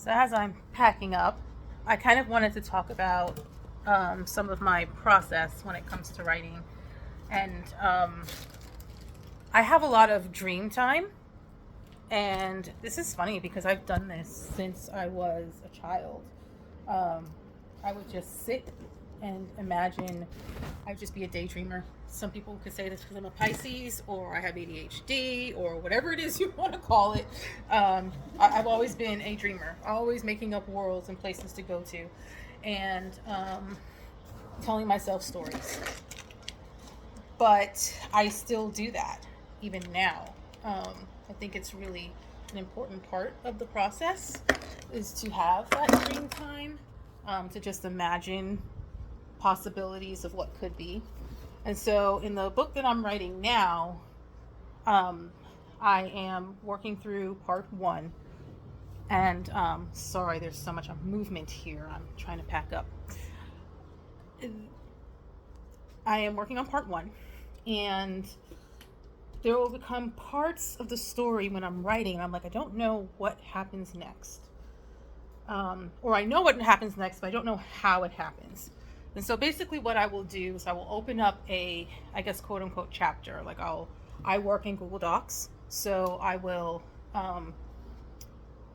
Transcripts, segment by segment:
So as I'm packing up, I kind of wanted to talk about some of my process when it comes to writing. And I have a lot of dream time. And this is funny because I've done this since I was a child. Um, I would just sit and imagine. I'd just be a daydreamer. Some people could say this because I'm a Pisces or I have ADHD or whatever it is you want to call it. I've always been a dreamer, always making up worlds and places to go to, and telling myself stories. But I still do that even now. I think it's really an important part of the process is to have that dream time, to just imagine possibilities of what could be. And so in the book that I'm writing now, um, I am working through part one. And sorry, there's so much movement here. I'm trying to pack up. I am working on part one, and there will become parts of the story when I'm writing. I'm like, I don't know what happens next. Or I know what happens next, but I don't know how it happens. And so basically what I will do is I will open up a, I guess, quote unquote chapter. I work in Google Docs. So I will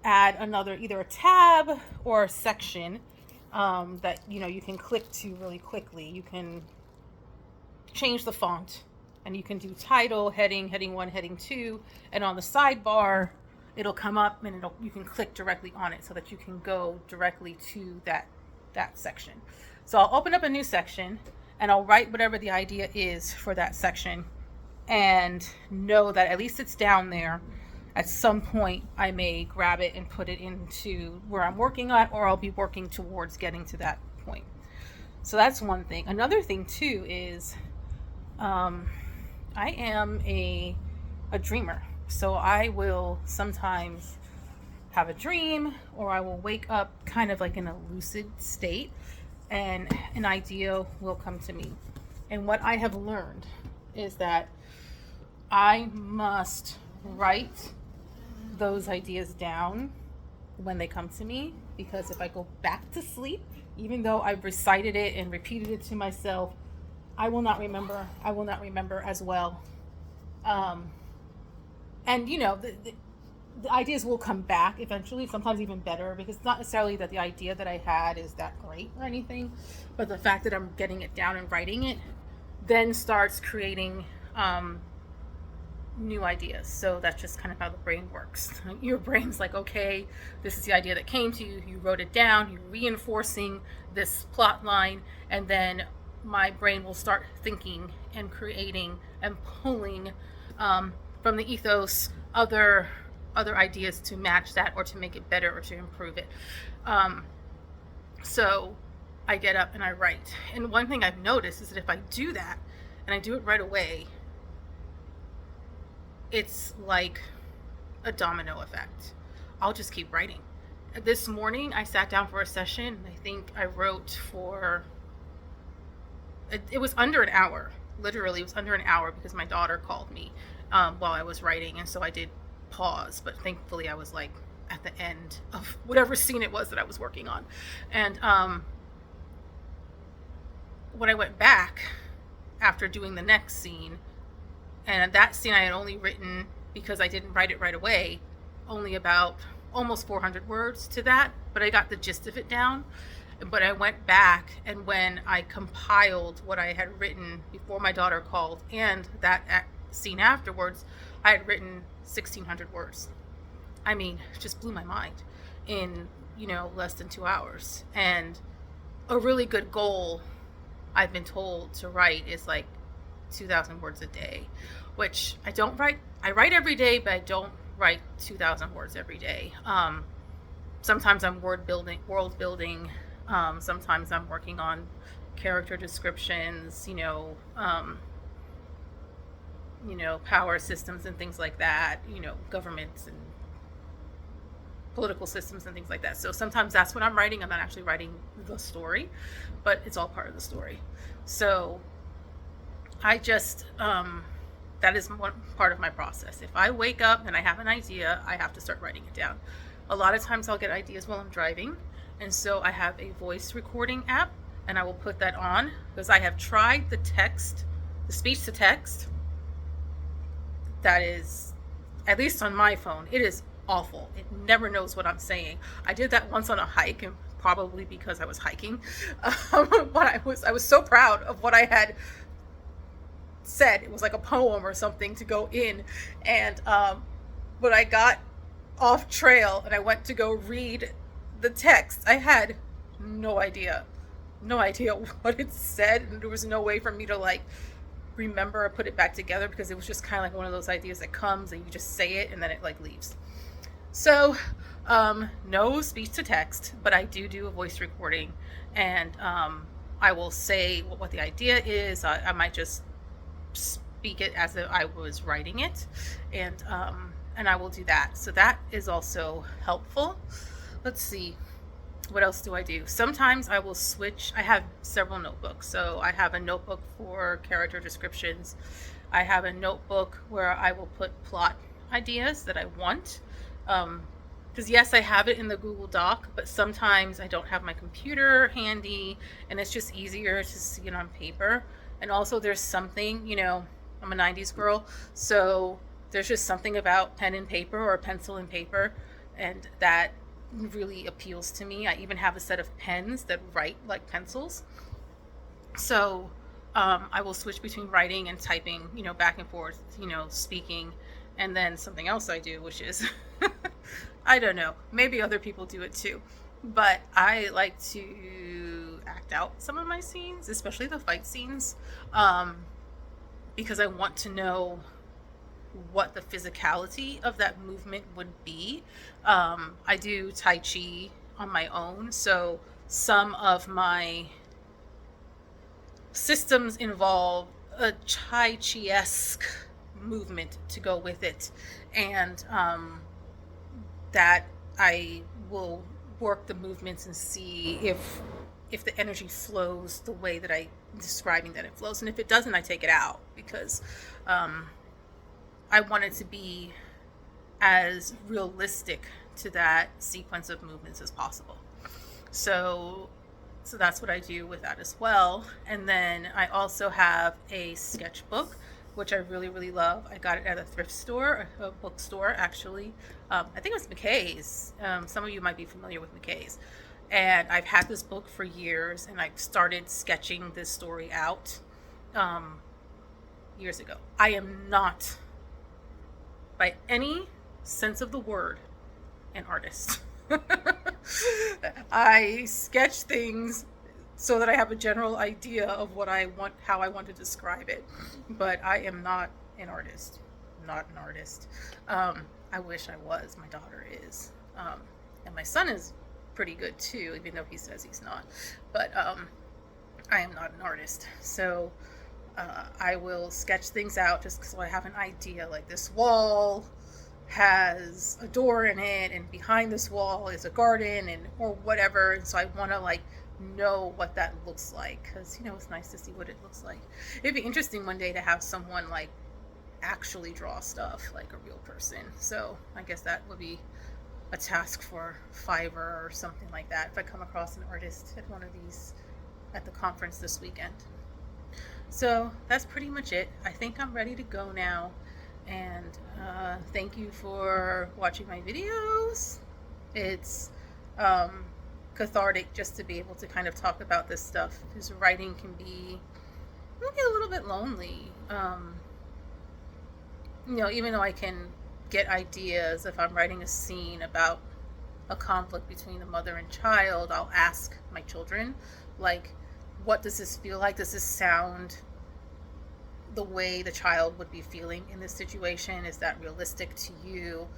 add another, either a tab or a section that, you can click to really quickly. You can change the font and you can do title, heading 1, heading 2. And on the sidebar, it'll come up and you can click directly on it so that you can go directly to that section. So I'll open up a new section and I'll write whatever the idea is for that section and know that at least it's down there. At some point, I may grab it and put it into where I'm working at, or I'll be working towards getting to that point. So that's one thing. Another thing too is I am a dreamer. So I will sometimes have a dream, or I will wake up kind of like in a lucid state and an idea will come to me. And what I have learned is that I must write those ideas down when they come to me, because if I go back to sleep, even though I've recited it and repeated it to myself, I will not remember. I will not remember as well. And the ideas will come back eventually, sometimes even better, because it's not necessarily that the idea that I had is that great or anything, but the fact that I'm getting it down and writing it then starts creating new ideas. So that's just kind of how the brain works. Your brain's like, okay, this is the idea that came to you, you wrote it down, you're reinforcing this plot line, and then my brain will start thinking and creating and pulling from the ethos other ideas to match that, or to make it better, or to improve it. So I get up and I write. And one thing I've noticed is that if I do that and I do it right away, it's like a domino effect. I'll just keep writing. This morning I sat down for a session. I think I wrote for, it was under an hour. Literally, it was under an hour because my daughter called me while I was writing, and so I did pause, but thankfully I was like at the end of whatever scene it was that I was working on. And when I went back after doing the next scene, and that scene I had only written, because I didn't write it right away, only about almost 400 words to that, but I got the gist of it down. But I went back, and when I compiled what I had written before my daughter called and that scene afterwards, I had written 1,600 words. I mean, it just blew my mind in, less than 2 hours. And a really good goal, I've been told, to write is like 2,000 words a day, which I don't write. I write every day, but I don't write 2,000 words every day. Sometimes I'm world building. Sometimes I'm working on character descriptions, power systems and things like that, governments and political systems and things like that. So sometimes that's what I'm writing. I'm not actually writing the story, but it's all part of the story. So I just, that is one part of my process. If I wake up and I have an idea, I have to start writing it down. A lot of times I'll get ideas while I'm driving, and so I have a voice recording app, and I will put that on because I have tried the speech to text. That is, at least on my phone, it is awful. It never knows what I'm saying. I did that once on a hike, and probably because I was hiking, but I was so proud of what I had said. It was like a poem or something to go in, and when I got off trail and I went to go read the text, I had no idea what it said, and there was no way for me to like remember or put it back together because it was just kind of like one of those ideas that comes and you just say it and then it like leaves. So no speech to text, but I do a voice recording, and I will say what the idea is. I might just speak it as if I was writing it, and I will do that. So that is also helpful. Let's see, what else do I do? Sometimes I will switch. I have several notebooks. So I have a notebook for character descriptions. I have a notebook where I will put plot ideas that I want. Because yes, I have it in the Google Doc, but sometimes I don't have my computer handy, and it's just easier to see it on paper. And also there's something, I'm a 90s girl, so there's just something about pen and paper or pencil and paper, and that really appeals to me. I even have a set of pens that write like pencils. So I will switch between writing and typing, back and forth, speaking. And then something else I do, which is, I don't know, maybe other people do it too, but I like to act out some of my scenes, especially the fight scenes, because I want to know what the physicality of that movement would be. I do Tai Chi on my own, so some of my systems involve a Tai Chi-esque movement to go with it, and that I will work the movements and see if the energy flows the way that I'm describing that it flows, and if it doesn't, I take it out because I want it to be as realistic to that sequence of movements as possible. So that's what I do with that as well. And then I also have a sketchbook, which I really love. I got it at a thrift store, a bookstore actually. I think it was McKay's. Some of you might be familiar with McKay's. And I've had this book for years, and I started sketching this story out years ago. I am not, by any sense of the word, an artist. I sketch things so that I have a general idea of what I want, how I want to describe it. But I am not an artist. Not an artist. I wish I was. My daughter is. And my son is pretty good too, even though he says he's not. But I am not an artist. So I will sketch things out just so I have an idea. Like, this wall has a door in it, and behind this wall is a garden, and or whatever. And so I want to know what that looks like, because it's nice to see what it looks like. It'd be interesting one day to have someone actually draw stuff like a real person. So I guess that would be a task for Fiverr or something like that if I come across an artist at one of these at the conference this weekend. So that's pretty much it. I think I'm ready to go now. And thank you for watching my videos. It's cathartic just to be able to kind of talk about this stuff, because writing can be maybe a little bit lonely. Even though I can get ideas, if I'm writing a scene about a conflict between a mother and child, I'll ask my children, what does this feel like? Does this sound the way the child would be feeling in this situation? Is that realistic to you?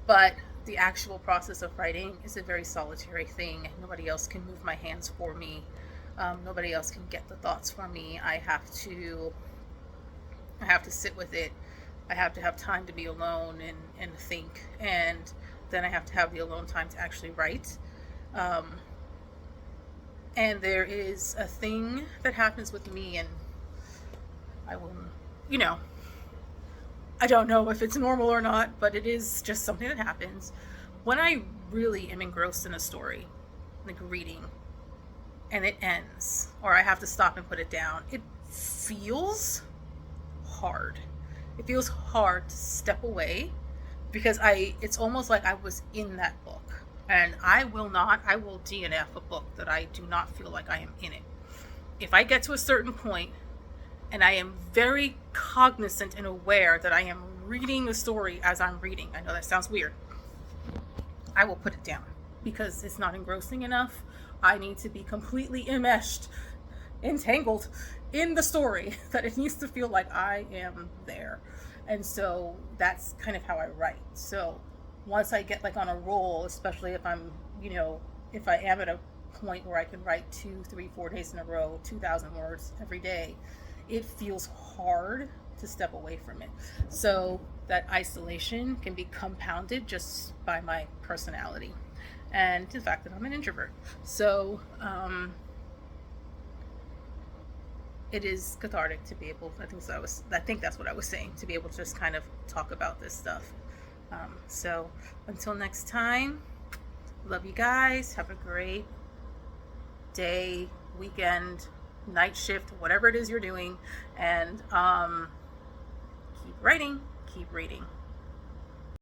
But the actual process of writing is a very solitary thing. Nobody else can move my hands for me. Nobody else can get the thoughts for me. I have to sit with it. I have to have time to be alone and think, and then I have to have the alone time to actually write. And there is a thing that happens with me, and I will, I don't know if it's normal or not, but it is just something that happens. When I really am engrossed in a story, like reading, and it ends, or I have to stop and put it down, it feels hard. It feels hard to step away because it's almost like I was in that book. And I will DNF a book that I do not feel like I am in it. If I get to a certain point and I am very cognizant and aware that I am reading the story as I'm reading, I know that sounds weird, I will put it down because it's not engrossing enough. I need to be completely enmeshed, entangled in the story that it needs to feel like I am there. And so that's kind of how I write. So once I get like on a roll, especially if I'm, if I am at a point where I can write 2, 3, 4 days in a row, 2,000 words every day, it feels hard to step away from it. So that isolation can be compounded just by my personality and the fact that I'm an introvert. So it is cathartic to be able, I think that's what I was saying, to be able to just kind of talk about this stuff. So until next time, love you guys. Have a great day, weekend, night shift, whatever it is you're doing, and keep writing, keep reading.